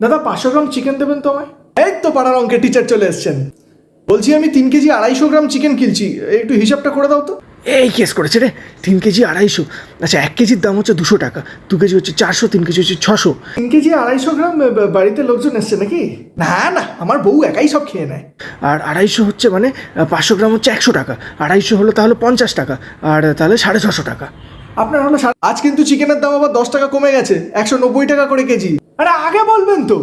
দাদা 500 gram chicken দেবেন তো আমায়। এই তো পাড়ার অঙ্কের টিচার চলে এসছেন। বলছি আমি 3 কেজি 250 গ্রাম চিকেন কিনছি, একটু হিসাবটা করে দাও তো। এই কেস করেছে রে, 3 কেজি 250। আচ্ছা 1 কেজির দাম হচ্ছে 200 টাকা, 2 কেজি হচ্ছে 400, 3 কেজি হচ্ছে 600। 3 কেজি 250 গ্রাম বাড়িতে লোকজন এসছে নাকি? না না, আমার বউ একাই সব খেয়ে নেয়। আর 250 হচ্ছে মানে 500 গ্রাম হচ্ছে 100 টাকা, 250 হলো তাহলে 50 টাকা, আর তাহলে 650 টাকা। আপনার হলো আজ কিন্তু চিকেনের দাম আবার 10 টাকা কমে গেছে, 190 টাকা করে কেজি। আরে আগে বলবেন তো।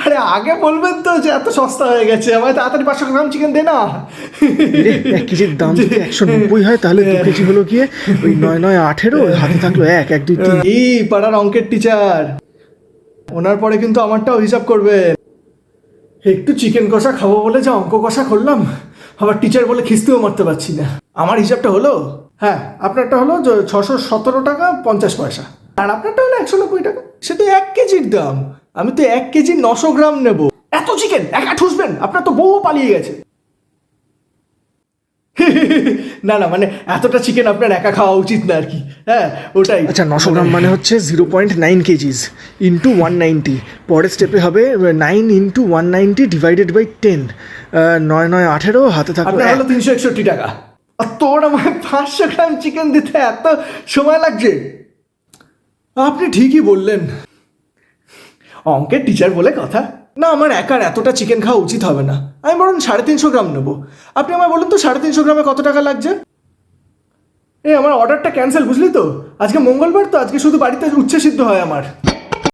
আরে আগে বলবেন তো যে এত সস্তা হয়ে গেছে, আমায় তাড়াতাড়ি 500 গ্রাম চিকেন দে না। 1 কেজির দাম যদি 190 হয় তাহলে 2 কেজি হলো গিয়ে ওই 9 9 18, হাতে থাকলো 1 1 2 3। এই পাড়ার অঙ্কের টিচার, ওনার পরে কিন্তু আমারটাও হিসাব করবেন। একটু চিকেন কষা খাবো বলে যা অঙ্ক কষা করলাম, আবার টিচার বলে খিস্তিও মারতে পারছি না। আমার হিসাবটা হলো, হ্যাঁ আপনারটা হলো 617 টাকা 50 পয়সা, আর আপনারটা হলো 190 টাকা। সে তো 1 কেজির দাম, আমি তো 1 কেজি 900 গ্রাম নেব। এত চিকেন একা ঠুসবেন? আপনার তো বউও পালিয়ে গেছে। না না, মানে এতটা চিকেন আপনার একা খাওয়া উচিত না আর কি। হ্যাঁ ওটাই। আচ্ছা 900 গ্রাম মানে হচ্ছে 0.9 কেজিস ইন্টু 190। পরের স্টেপে হবে 9 ইন্টু 190 ডিভাইডেড বাই 10। 9 9 18, হাতে থাকলো আপনার হলো 361 টাকা। আর তোর আমায় 500 গ্রাম চিকেন দিতে এত সময় লাগছে? আপনি ঠিকই বললেন, অঙ্কের টিচার বলে কথা। না, আমার একার এতটা চিকেন খাওয়া উচিত হবে না, আমি বরং 350 গ্রাম নেবো। আপনি আমায় বলুন তো 350 গ্রামে কত টাকা লাগছে? এই আমার অর্ডারটা ক্যান্সেল, বুঝলি তো? আজকে মঙ্গলবার তো, আজকে শুধু বাড়িতে উচ্ছে সিদ্ধ হয় আমার।